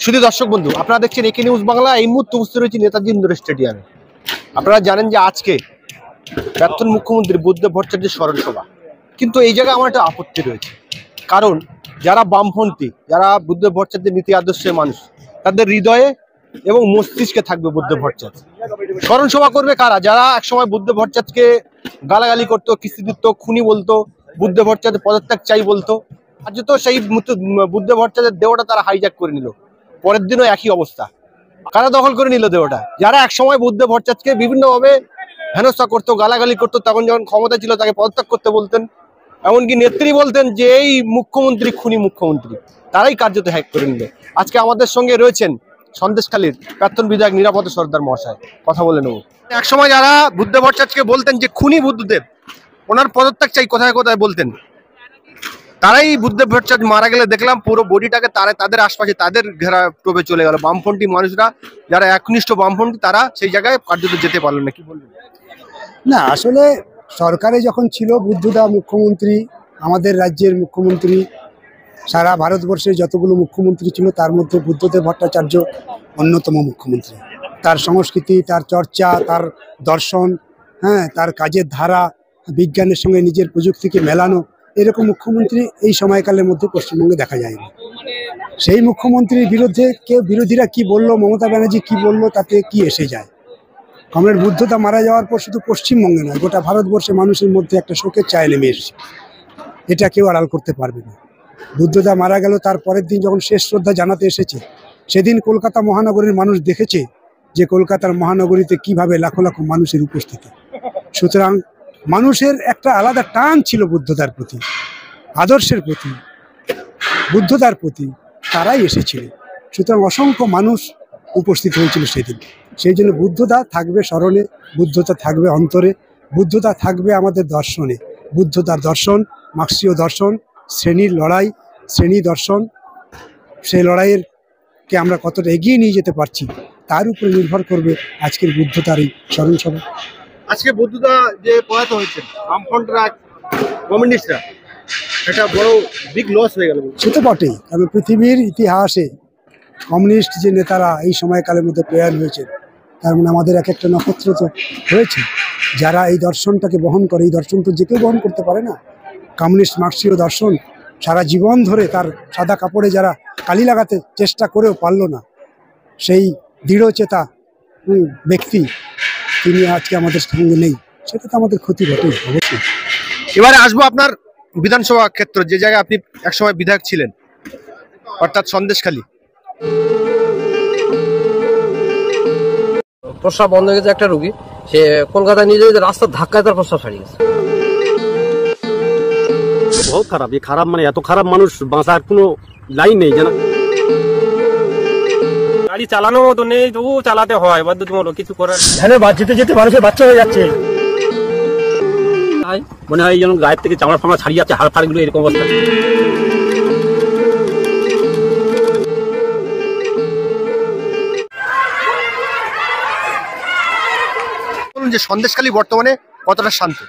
শুধু দর্শক বন্ধু, আপনারা দেখছেন একে নিউজ বাংলা। এই মুহূর্তে উপস্থিত রয়েছে নেতাজি ইন্ডোর স্টেডিয়ামে। আপনারা জানেন যে আজকে প্রাক্তন মুখ্যমন্ত্রী বুদ্ধদেব ভট্টাচার্যের স্মরণ সভা, কিন্তু এই জায়গায় আমার একটা আপত্তি রয়েছে। কারণ যারা বামপন্থী, যারা বুদ্ধদেব ভট্টাচার্যের নীতি আদর্শের মানুষ, তাদের হৃদয়ে এবং মস্তিষ্কে থাকবে বুদ্ধদেব ভট্টাচার্য। স্মরণ সভা করবে কারা? যারা একসময় বুদ্ধদেব ভট্টাচার্যকে গালাগালি করতো, কিস্তি দিত, খুনি বলতো, বুদ্ধদেব ভট্টাচার্য পদত্যাগ চাই বলতো। আজ তো সেই বুদ্ধদেব ভট্টাচার্যের দেহটা তারা হাইজ্যাক করে নিল, পরের দিনও একই অবস্থা। কারা দখল করে নিল দেহটা? যারা একসময় বুদ্ধদেব ভট্টাচার্যকে বিভিন্নভাবে হেনস্থা করতো, গালাগালি করতো, তখন যখন ক্ষমতা ছিল তাকে পদত্যাগ করতে বলতেন, এমনকি নেত্রী বলতেন যে এই মুখ্যমন্ত্রী খুনি মুখ্যমন্ত্রী, তারাই কার্যত হ্যাক করে নিল। আজকে আমাদের সঙ্গে রয়েছেন সন্দেশখালীর প্রাক্তন বিধায়ক নিরাপদ সর্দার মহাশয়, কথা বলে নেব। একসময় যারা বুদ্ধদেব ভট্টাচার্যকে বলতেন যে খুনি বুদ্ধদেব, ওনার পদত্যাগ চাই কোথায় কোথায় বলতেন, তারাই বুদ্ধদেব ভট্টাচার্য মারা গেলে দেখলাম পুরো বডিটাকে তাদের আশপাশে তাদের ঘেরা টোপে চলে গেল। বামপন্থী মানুষরা, যারা একনিষ্ঠ বামপন্থী, তারা সেই জায়গায় কার্যত যেতে পারলো না। কি বলবেন? না, আসলে সরকারে যখন ছিল বুদ্ধদা মুখ্যমন্ত্রী, আমাদের রাজ্যের মুখ্যমন্ত্রী, সারা ভারতবর্ষে যতগুলো মুখ্যমন্ত্রী ছিল তার মধ্যে বুদ্ধদেব ভট্টাচার্য অন্যতম মুখ্যমন্ত্রী। তার সংস্কৃতি, তার চর্চা, তার দর্শন, তার কাজের ধারা, বিজ্ঞানের সঙ্গে নিজের প্রযুক্তিকে মেলানো, এরকম মুখ্যমন্ত্রী এই সময়কালের মধ্যে পশ্চিমবঙ্গে দেখা যায়নি। সেই মুখ্যমন্ত্রীর বিরুদ্ধে বিরোধীরা কি বলল, মমতা ব্যানার্জি কি বলল, তাতে কি এসে যায়? কমরেড বুদ্ধদা মারা যাওয়ার পর শুধু পশ্চিমবঙ্গে নয়, গোটা ভারতবর্ষে মানুষের মধ্যে একটা শোকের ছায়া নেমে এসেছে। এটা কেউ আড়াল করতে পারবে না। বুদ্ধদা মারা গেল, তার পরের দিন যখন শেষ শ্রদ্ধা জানাতে এসেছে, সেদিন কলকাতা মহানগরীর মানুষ দেখেছে যে কলকাতার মহানগরীতে কিভাবে লাখো লাখো মানুষের উপস্থিতি। সুতরাং মানুষের একটা আলাদা টান ছিল বুদ্ধদার প্রতি, আদর্শের প্রতি, বুদ্ধদার প্রতি, তারাই এসেছিল। সুতরাং অসংখ্য মানুষ উপস্থিত হয়েছিল সেদিন। সেই জন্য বুদ্ধদা থাকবে স্মরণে, বুদ্ধদা থাকবে অন্তরে, বুদ্ধদা থাকবে আমাদের দর্শনে। বুদ্ধদার দর্শন মার্ক্সীয় দর্শন, শ্রেণীর লড়াই, শ্রেণী দর্শন, সেই লড়াইয়ের কে আমরা কতটা এগিয়ে নিয়ে যেতে পারছি তার উপরে নির্ভর করবে আজকের বুদ্ধদার এই স্মরণ সভা। আজকে বুদ্ধদা যে প্রয়াত হয়েছে, বামফ্রন্টরা, কমিউনিস্টরা, এটা বড় বিগ লস হয়ে গেল। সে তো বটেই, কারণ পৃথিবীর ইতিহাসে কমিউনিস্ট যে নেতারা এই সময়কালের মধ্যে প্রয়াণ হয়েছে, তার মানে আমাদের এক একটা নক্ষত্র তো হয়েছে যারা এই দর্শনটাকে বহন করে। এই দর্শন তো যে কেউ বহন করতে পারে না। কমিউনিস্ট মার্ক্সীয় দর্শন সারা জীবন ধরে তার সাদা কাপড়ে যারা কালি লাগাতে চেষ্টা করেও পারল না, সেই দৃঢ়চেতা ব্যক্তি তিনি আজকে আমাদের সঙ্গে নেই, সেটা তো আমাদের ক্ষতি ঘটে অবশ্যই। এবারে আসবো আপনার বিধানসভা ক্ষেত্র, যে জায়গায় আপনি একসময় বিধায়ক ছিলেন, অর্থাৎ সন্দেশখালী। প্রস্রাব বন্ধ হয়ে গেছে একটা রুগী, সে কলকাতায় নিয়ে যেতে রাস্তার ধাক্কায় তার প্রস্রাব ছাড়িয়ে গেছে। বহুত খারাপ, এই খারাপ মানে এত খারাপ মানুষ বাঁচার কোনো লাইন নেই জানা। গাড়ি চালানোর মতো নেই, তবু চালাতে হয় বাধ্যতামূলক, কিছু করার। যেতে যেতে মানুষের বাচ্চা হয়ে যাচ্ছে, মনে হয় যেন গায়ের থেকে চামড়া ফামড়া ছাড়িয়ে যাচ্ছে, হাড় ফাড়গুলো এরকম অবস্থা। বলুন যে সন্দেশখালী বর্তমানে কতটা শান্ত?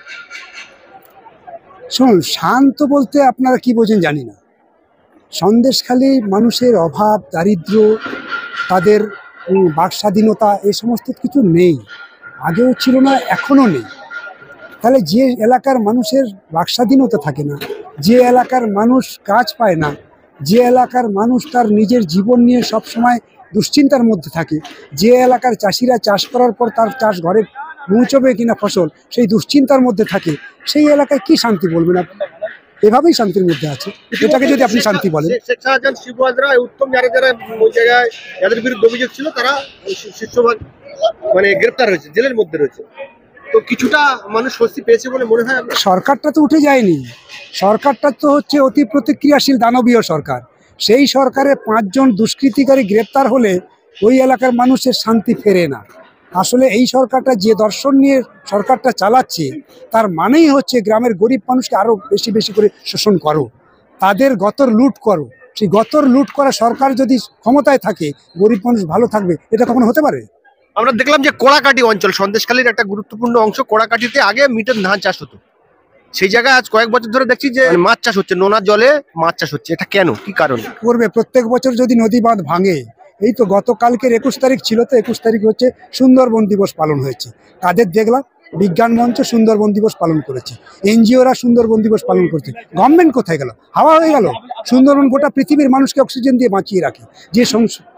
শুনুন, শান্ত বলতে আপনারা কি বোঝেন জানি না। সন্দেশখালী মানুষের অভাব, দারিদ্র, তাদের বাক স্বাধীনতা, এই সমস্ত কিছু নেই। আগেও ছিল না, এখনও নেই। তাহলে যে এলাকার মানুষের বাক স্বাধীনতা থাকে না, যে এলাকার মানুষ কাজ পায় না, যে এলাকার মানুষ তার নিজের জীবন নিয়ে সবসময় দুশ্চিন্তার মধ্যে থাকে, যে এলাকার চাষিরা চাষ করার পর তার চাষ ঘরে পৌঁছবে কিনা ফসল সেই দুশ্চিন্তার মধ্যে থাকে, সেই এলাকায় কি শান্তি বলবেন আপনি? এভাবেই শান্তির মধ্যে আছে, এটাকে যদি আপনি শান্তি বলেন। শেখ শাহজাহান, শিবুয়াজরা, উত্তম, যারা যারা ওই জায়গায় যাদের বিরুদ্ধে অভিযোগ ছিল, তারা শীর্ষভাগ মানে গ্রেপ্তার হয়েছে, জেলের মধ্যে রয়েছে। তো কিছুটা মানুষ স্বস্তি পেয়েছে বলে মনে হয়। সরকারটা তো উঠে যায়নি, সরকারটা তো হচ্ছে অতি প্রতিক্রিয়াশীল দানবীয় সরকার। সেই সরকারে 5 জন দুষ্কৃতিকারী গ্রেপ্তার হলে ওই এলাকার মানুষের শান্তি ফেরে না। আসলে এই সরকারটা যে দর্শন নিয়ে সরকারটা চালাচ্ছে, তার মানেই হচ্ছে গ্রামের গরিব মানুষকে আরো বেশি বেশি করে শোষণ করো, তাদের গতর লুট করো। সেই গতর লুট করা সরকার যদি ক্ষমতায় থাকে, গরিব মানুষ ভালো থাকবে? এটা কখনো হতে পারে? আমরা দেখলাম যে কোড়াকাটি অঞ্চল, সন্দেশখালীর একটা গুরুত্বপূর্ণ অংশ, কোড়াকাটিতে আগে মিটের ধান চাষ হতো। সেই জায়গায় আজ কয়েক বছর ধরে দেখছি যে মাছ চাষ হচ্ছে, নোনা জলে মাছ চাষ হচ্ছে। এটা কেন, কি কারণ? করবে প্রত্যেক বছর যদি নদী বাঁধ ভাঙে, এই তো গতকালকের 21 তারিখ ছিল, তো 21 তারিখ হচ্ছে সুন্দরবন দিবস পালন হয়েছে। কাদের দেখলাম? বিজ্ঞান মঞ্চ সুন্দরবন দিবস পালন করেছে, এনজিওরা সুন্দরবন দিবস পালন করছে। গভর্নমেন্ট কোথায় গেল? হাওয়া হয়ে গেল। সুন্দরবন গোটা পৃথিবীর মানুষকে অক্সিজেন দিয়ে বাঁচিয়ে রাখে। যে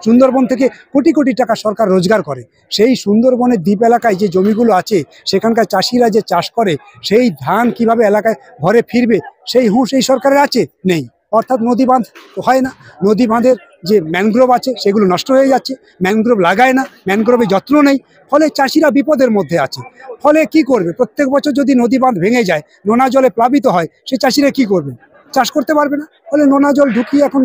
সুন্দরবন থেকে কোটি কোটি টাকা সরকার রোজগার করে, সেই সুন্দরবনের দ্বীপ এলাকায় যে জমিগুলো আছে, সেখানকার চাষিরা যে চাষ করে, সেই ধান কিভাবে এলাকায় ঘরে ফিরবে সেই হুঁশ এই সরকারের আছে? নেই। অর্থাৎ নদী বাঁধ হয় না, নদী বাঁধের যে ম্যানগ্রোভ আছে সেগুলো নষ্ট হয়ে যাচ্ছে, ম্যানগ্রোভ লাগায় না, ম্যানগ্রোভের যত্ন নেই, ফলে চাষিরা বিপদের মধ্যে আছে। ফলে কি করবে? প্রত্যেক বছর যদি নদী বাঁধ ভেঙে যায়, নোনা জলে প্লাবিত হয়, সে চাষিরা কি করবে? চাষ করতে পারবে না। ফলে নোনা জল ঢুকিয়ে এখন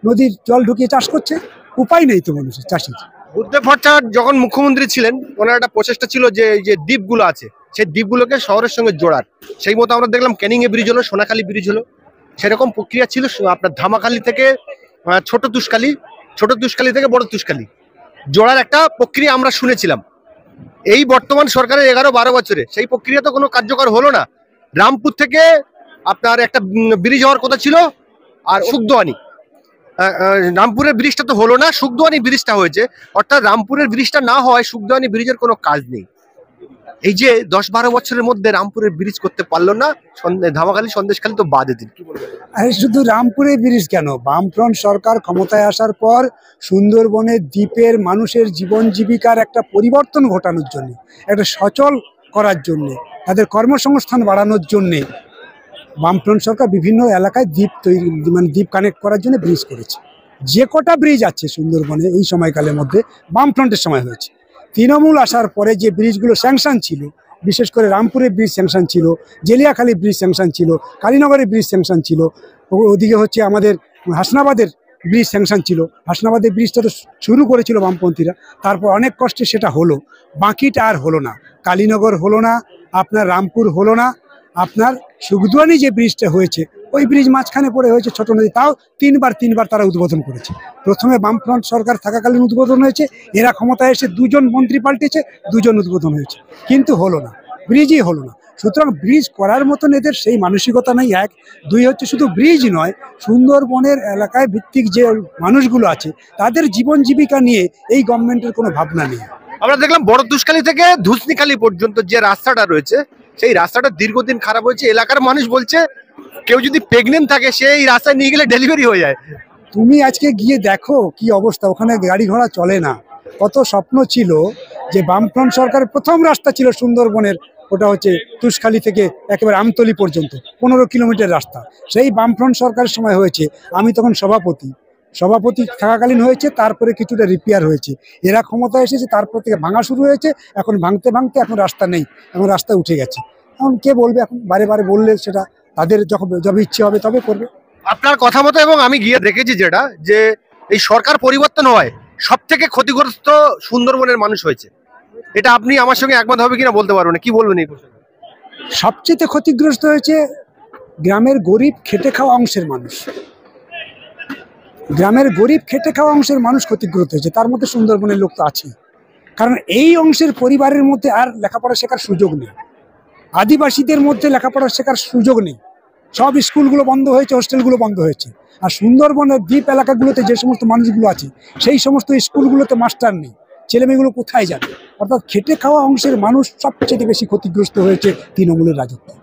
নদীর জল ঢুকিয়ে চাষ করছে, উপায় নেই তো মানুষের, চাষির। বুদ্ধদেব ভট্টাচার্য যখন মুখ্যমন্ত্রী ছিলেন, ওনার একটা প্রচেষ্টা ছিল যে এই যে দ্বীপগুলো আছে সেই দ্বীপগুলোকে শহরের সঙ্গে জোড়ার। সেই মতো আমরা দেখলাম ক্যানিংয়ে ব্রিজ হলো, সোনাখালী ব্রিজ হলো, সেরকম প্রক্রিয়া ছিল আপনার ধামাখালী থেকে ছোট তুষখালী থেকে বড় তুষখালী জোড়ার একটা প্রক্রিয়া আমরা শুনেছিলাম। এই বর্তমান সরকারের 11-12 বছরে সেই প্রক্রিয়া তো কোনো কার্যকর হলো না। রামপুর থেকে আপনার একটা ব্রিজ হওয়ার কথা ছিল, আর সুখদোয়ানি, রামপুরের ব্রিজটা তো হলো না, সুখদোয়ানি ব্রিজটা হয়েছে। অর্থাৎ রামপুরের ব্রিজটা না হয় সুখদোয়ানি ব্রিজের কোনো কাজ নেই। এই যে 10-12 বছরের মধ্যে রামপুরের ব্রিজ করতে পারলো না, ধামাখালী সন্দেশখালী তো বাদে দিন। আরে শুধু রামপুরে ব্রিজ কেন, বামফ্রন্ট সরকার ক্ষমতায় আসার পর সুন্দরবনের দ্বীপের মানুষের জীবন জীবিকার একটা পরিবর্তন ঘটানোর জন্য, একটা সচল করার জন্য, তাদের কর্মসংস্থান বাড়ানোর জন্যে বামফ্রন্ট সরকার বিভিন্ন এলাকায় দ্বীপ তৈরি, মানে দ্বীপ কানেক্ট করার জন্য ব্রিজ করেছে। যে কটা ব্রিজ আছে সুন্দরবনে এই সময়কালের মধ্যে বামফ্রন্টের সময় হয়েছে। তৃণমূল আসার পরে যে ব্রিজগুলো স্যাংশন ছিল, বিশেষ করে রামপুরের ব্রিজ স্যাংশন ছিল, জেলিয়াখালী ব্রিজ স্যাংশন ছিল, কালীনগরের ব্রিজ স্যাংশন ছিল, ওদিকে হচ্ছে আমাদের হাসনাবাদের ব্রিজ স্যাংশন ছিল। হাসনাবাদের ব্রিজটা তো শুরু করেছিল বামপন্থীরা, তারপর অনেক কষ্টে সেটা হলো, বাকিটা আর হলো না। কালীনগর হলো না, আপনার রামপুর হলো না, আপনার সুখদোয়ানি যে ব্রিজটা হয়েছে ওই ব্রিজ মাঝখানে পড়ে হয়েছে ছোট নদী, তাও তিনবার তারা উদ্বোধন করেছে। প্রথমে বামফ্রন্ট সরকার থাকাকালীন উদ্বোধন হয়েছে, এরা ক্ষমতায় এসে 2জন মন্ত্রী পাল্টেছে, 2জন উদ্বোধন হয়েছে, কিন্তু হলো না, ব্রিজই হলো না। সুতরাং ব্রিজ করার মতন এদের সেই মানসিকতা নেই। 1, 2 হচ্ছে শুধু ব্রিজ নয়, সুন্দরবনের এলাকায় ভিত্তিক যে মানুষগুলো আছে তাদের জীবন জীবিকা নিয়ে এই গভর্নমেন্টের কোনো ভাবনা নেই। আমরা দেখলাম বড় তুষখালী থেকে ধুসনিখালী পর্যন্ত যে রাস্তাটা রয়েছে, সেই রাস্তাটা দীর্ঘদিন খারাপ হয়েছে। এলাকার মানুষ বলছে কেউ যদি প্রেগনেন্ট থাকে সেই রাস্তায় নিয়ে গেলে ডেলিভারি হয়ে যায়। তুমি আজকে গিয়ে দেখো কি অবস্থা, ওখানে গাড়ি ঘোড়া চলে না। কত স্বপ্ন ছিল যে বামফ্রন্ট সরকারের প্রথম রাস্তা ছিল সুন্দরবনের, ওটা হচ্ছে তুষখালী থেকে একেবারে আমতলী পর্যন্ত 15 কিলোমিটার রাস্তা, সেই বামফ্রন্ট সরকারের সময় হয়েছে। আমি তখন সভাপতি থাকাকালীন হয়েছে, তারপরে কিছুটা রিপেয়ার হয়েছে। এরা ক্ষমতায় এসেছে, তারপর থেকে ভাঙা শুরু হয়েছে, এখন ভাঙতে এখন রাস্তা নেই, এখন রাস্তা উঠে গেছে। এখন কে বলবে? এখন বারে বললে সেটা তাদের যবে ইচ্ছে হবে তবে করবে। আপনার কথা মতো, এবং আমি গিয়ে দেখেছি যেটা, যে এই সরকার পরিবর্তন হয় সব থেকে ক্ষতিগ্রস্ত সুন্দরবনের মানুষ হয়েছে। এটা আপনি আমার সঙ্গে একমত হবে কিনা বলতে পারবেন না, কি বলবেন এই প্রসঙ্গে? সবচেয়ে ক্ষতিগ্রস্ত হয়েছে গ্রামের গরিব খেটে খাওয়া অংশের মানুষ। গ্রামের গরিব খেটে খাওয়া অংশের মানুষ ক্ষতিগ্রস্ত হয়েছে, তার মধ্যে সুন্দরবনের লোক তো আছে। কারণ এই অংশের পরিবারের মধ্যে আর লেখাপড়া শেখার সুযোগ নেই, আদিবাসীদের মধ্যে লেখাপড়া শেখার সুযোগ নেই, সব স্কুলগুলো বন্ধ হয়েছে, হোস্টেলগুলো বন্ধ হয়েছে। আর সুন্দরবনের দ্বীপ এলাকাগুলোতে যে সমস্ত মানুষগুলো আছে সেই সমস্ত স্কুলগুলোতে মাস্টার নেই, ছেলেমেয়েগুলো কোথায় যাবে? অর্থাৎ খেটে খাওয়া অংশের মানুষ সবচেয়ে বেশি ক্ষতিগ্রস্ত হয়েছে তৃণমূলের রাজত্বে।